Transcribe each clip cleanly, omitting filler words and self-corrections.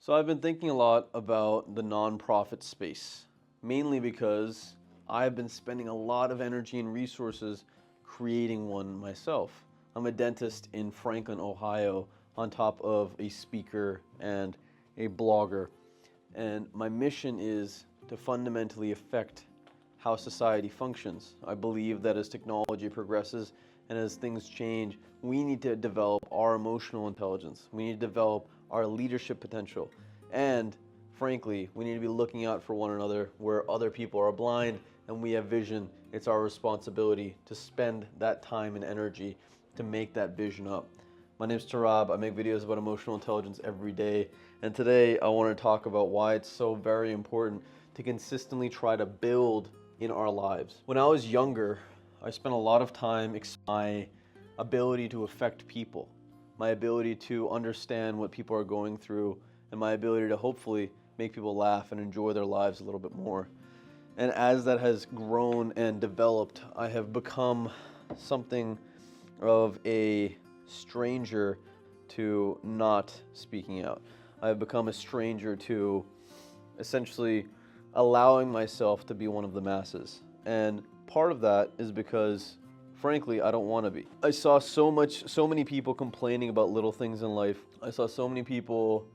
So I've been thinking a lot about the nonprofit space, mainly because I've been spending a lot of energy and resources creating one myself. I'm a dentist in Franklin, Ohio, on top of a speaker and a blogger. And my mission is to fundamentally affect how society functions. I believe that as technology progresses and as things change, we need to develop our emotional intelligence. We need to develop our leadership potential. And frankly, we need to be looking out for one another where other people are blind and we have vision. It's our responsibility to spend that time and energy to make that vision up. My name is Tarab. I make videos about emotional intelligence every day. And today I want to talk about why it's so very important to consistently try to build in our lives. When I was younger, I spent a lot of time my ability to affect people, my ability to understand what people are going through, and my ability to hopefully make people laugh and enjoy their lives a little bit more. And as that has grown and developed, I have become something of a stranger to not speaking out. I have become a stranger to essentially allowing myself to be one of the masses. And part of that is because, frankly, I don't want to be. I saw so many people complaining about little things in life. I saw so many people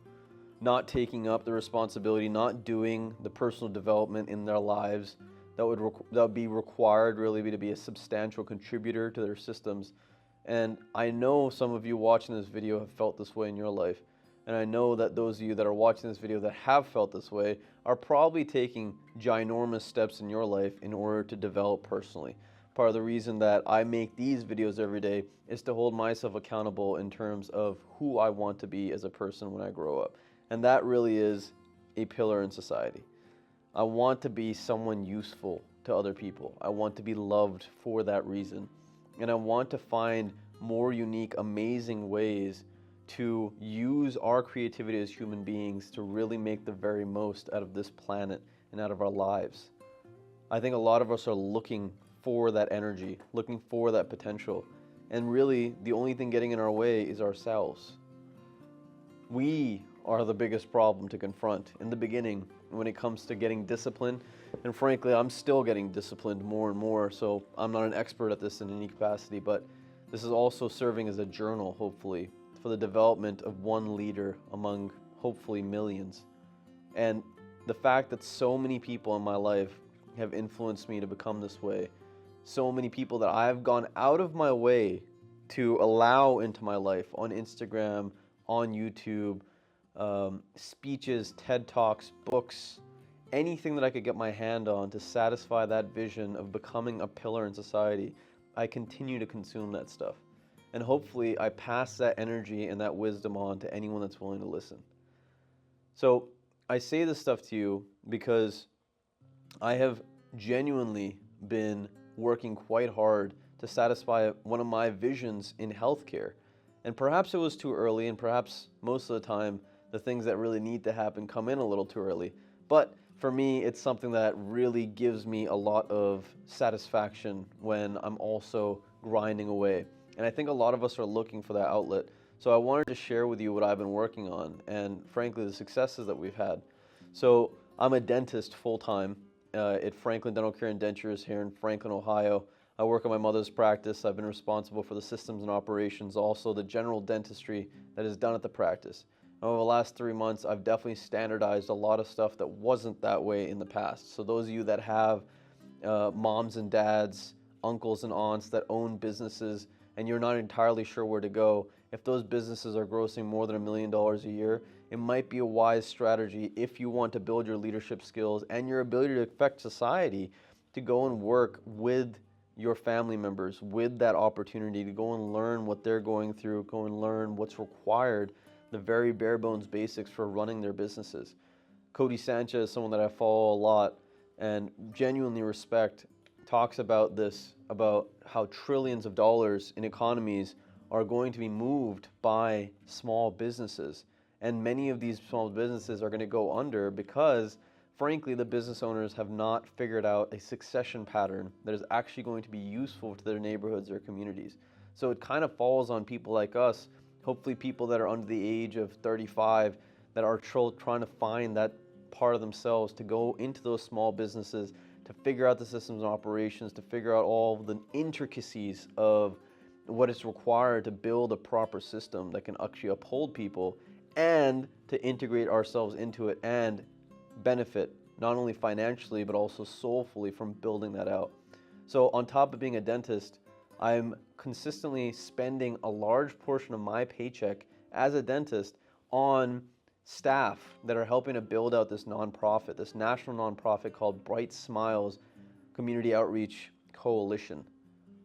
not taking up the responsibility, not doing the personal development in their lives that would be required really to be a substantial contributor to their systems. And I know some of you watching this video have felt this way in your life. And I know that those of you that are watching this video that have felt this way are probably taking ginormous steps in your life in order to develop personally. Part of the reason that I make these videos every day is to hold myself accountable in terms of who I want to be as a person when I grow up. And that really is a pillar in society. I want to be someone useful to other people. I want to be loved for that reason. And I want to find more unique, amazing ways to use our creativity as human beings to really make the very most out of this planet and out of our lives. I think a lot of us are looking for that energy, looking for that potential. And really, the only thing getting in our way is ourselves. We are the biggest problem to confront in the beginning when it comes to getting disciplined. And frankly, I'm still getting disciplined more and more, so I'm not an expert at this in any capacity, but this is also serving as a journal, hopefully, for the development of one leader among hopefully millions. And the fact that so many people in my life have influenced me to become this way, so many people that I've gone out of my way to allow into my life on Instagram, on YouTube, speeches, TED Talks, books, anything that I could get my hand on to satisfy that vision of becoming a pillar in society, I continue to consume that stuff. And hopefully I pass that energy and that wisdom on to anyone that's willing to listen. So I say this stuff to you because I have genuinely been working quite hard to satisfy one of my visions in healthcare. And perhaps it was too early, and perhaps most of the time the things that really need to happen come in a little too early. But for me, it's something that really gives me a lot of satisfaction when I'm also grinding away. And I think a lot of us are looking for that outlet. So I wanted to share with you what I've been working on and frankly the successes that we've had. So I'm a dentist full-time at Franklin Dental Care and Dentures here in Franklin, Ohio. I work in my mother's practice. I've been responsible for the systems and operations, also the general dentistry that is done at the practice. Over the last 3 months, I've definitely standardized a lot of stuff that wasn't that way in the past. So those of you that have moms and dads, uncles and aunts that own businesses and you're not entirely sure where to go, if those businesses are grossing more than $1 million a year, it might be a wise strategy if you want to build your leadership skills and your ability to affect society to go and work with your family members with that opportunity to go and learn what they're going through, go and learn what's required, the very bare bones basics for running their businesses. Cody Sanchez is someone that I follow a lot and genuinely respect, talks about this, about how trillions of dollars in economies are going to be moved by small businesses. And many of these small businesses are going to go under because frankly, the business owners have not figured out a succession pattern that is actually going to be useful to their neighborhoods or communities. So it kind of falls on people like us, hopefully people that are under the age of 35 that are trying to find that part of themselves to go into those small businesses, to figure out the systems and operations, to figure out all the intricacies of what is required to build a proper system that can actually uphold people, and to integrate ourselves into it and benefit not only financially but also soulfully from building that out. So on top of being a dentist, I'm consistently spending a large portion of my paycheck as a dentist on staff that are helping to build out this nonprofit, this national nonprofit called Bright Smiles Community Outreach Coalition.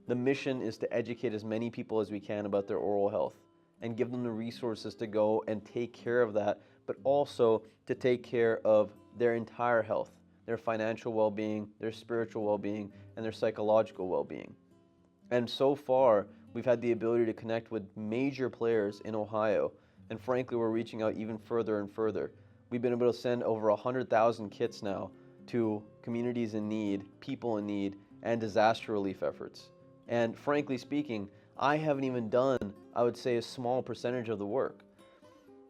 The mission is to educate as many people as we can about their oral health and give them the resources to go and take care of that, but also to take care of their entire health, their financial well-being, their spiritual well-being, and their psychological well-being. And so far, we've had the ability to connect with major players in Ohio, and frankly, we're reaching out even further and further. We've been able to send over 100,000 kits now to communities in need, people in need, and disaster relief efforts. And frankly speaking, I haven't even done, I would say, a small percentage of the work.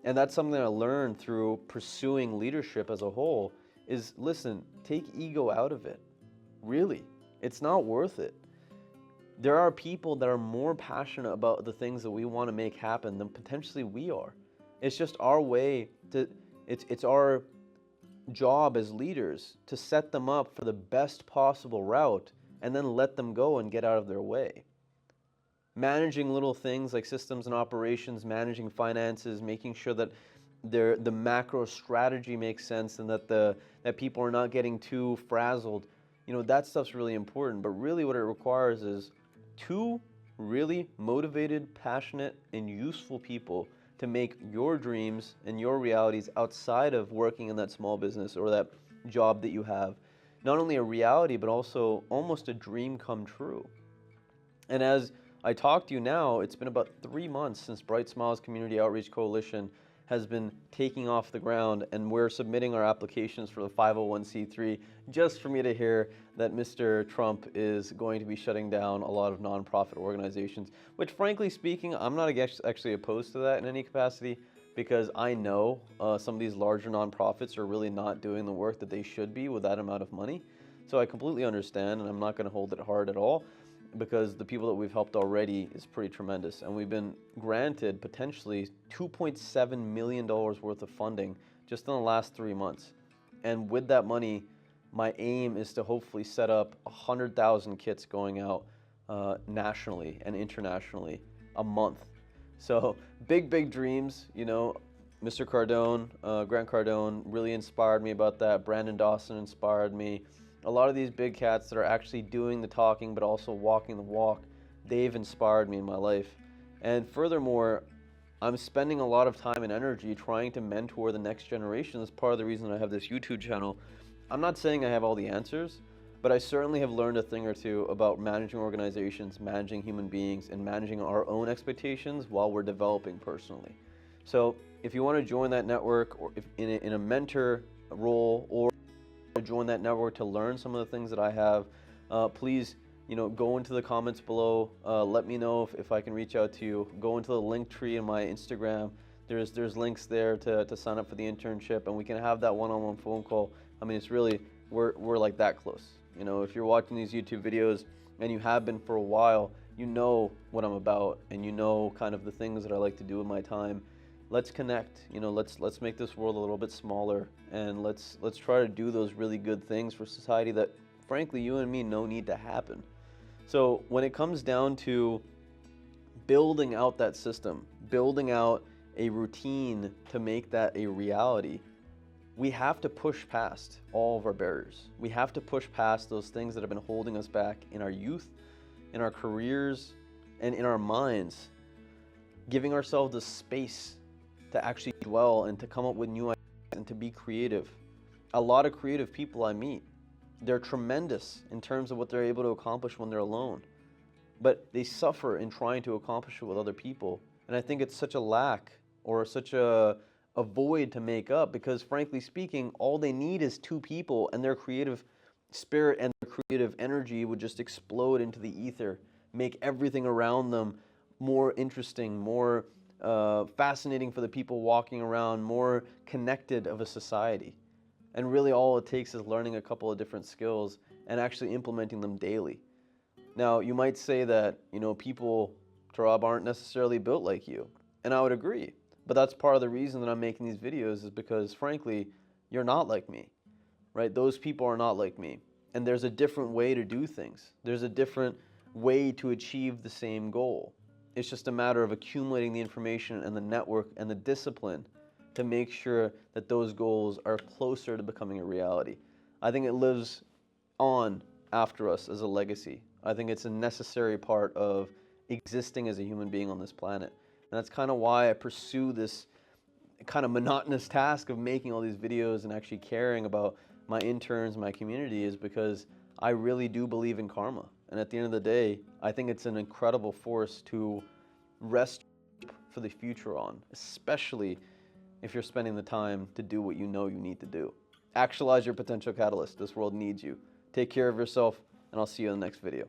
And that's something I learned through pursuing leadership as a whole is, listen, take ego out of it. Really, it's not worth it. There are people that are more passionate about the things that we want to make happen than potentially we are. It's just our way to, it's our job as leaders to set them up for the best possible route and then let them go and get out of their way. Managing little things like systems and operations, managing finances, making sure that the macro strategy makes sense and that people are not getting too frazzled, that stuff's really important. But really what it requires is two really motivated, passionate, and useful people to make your dreams and your realities outside of working in that small business or that job that you have not only a reality, but also almost a dream come true. And as I talk to you now, it's been about 3 months since Bright Smiles Community Outreach Coalition has been taking off the ground, and we're submitting our applications for the 501c3 just for me to hear that Mr. Trump is going to be shutting down a lot of nonprofit organizations, which frankly speaking, I'm not actually opposed to that in any capacity, because I know some of these larger nonprofits are really not doing the work that they should be with that amount of money. So I completely understand, and I'm not going to hold it hard at all, because the people that we've helped already is pretty tremendous. And we've been granted potentially $2.7 million worth of funding just in the last 3 months. And with that money, my aim is to hopefully set up 100,000 kits going out nationally and internationally a month. So big dreams, Mr. Cardone, Grant Cardone really inspired me about that. Brandon Dawson inspired me. A lot of these big cats that are actually doing the talking but also walking the walk, they've inspired me in my life. And furthermore, I'm spending a lot of time and energy trying to mentor the next generation. That's part of the reason I have this YouTube channel. I'm not saying I have all the answers, but I certainly have learned a thing or two about managing organizations, managing human beings, and managing our own expectations while we're developing personally. So if you want to join that network, or if in a mentor role, or join that network to learn some of the things that I have, please go into the comments below. Let me know if I can reach out to you. Go into the link tree in my Instagram. There's links there to sign up for the internship, and we can have that one-on-one phone call. I mean, it's really, we're like that close. If you're watching these YouTube videos and you have been for a while, you know what I'm about, and you know kind of the things that I like to do with my time. Let's connect. Let's make this world a little bit smaller, and let's try to do those really good things for society that, frankly, you and me know need to happen. So when it comes down to building out that system, building out a routine to make that a reality, we have to push past all of our barriers. We have to push past those things that have been holding us back in our youth, in our careers, and in our minds, giving ourselves the space to actually dwell and to come up with new ideas and to be creative. A lot of creative people I meet, they're tremendous in terms of what they're able to accomplish when they're alone, but they suffer in trying to accomplish it with other people. And I think it's such a lack, or such a void to make up, because frankly speaking, all they need is two people, and their creative spirit and their creative energy would just explode into the ether, make everything around them more interesting, more fascinating for the people walking around, more connected of a society. And really all it takes is learning a couple of different skills and actually implementing them daily. Now, you might say that, people, Turab, aren't necessarily built like you. And I would agree. But that's part of the reason that I'm making these videos, is because, frankly, you're not like me, right? Those people are not like me. And there's a different way to do things. There's a different way to achieve the same goal. It's just a matter of accumulating the information and the network and the discipline to make sure that those goals are closer to becoming a reality. I think it lives on after us as a legacy. I think it's a necessary part of existing as a human being on this planet. And that's kind of why I pursue this kind of monotonous task of making all these videos and actually caring about my interns, my community, is because I really do believe in karma. And at the end of the day, I think it's an incredible force to rest for the future on, especially if you're spending the time to do what you know you need to do. Actualize your potential catalyst. This world needs you. Take care of yourself, and I'll see you in the next video.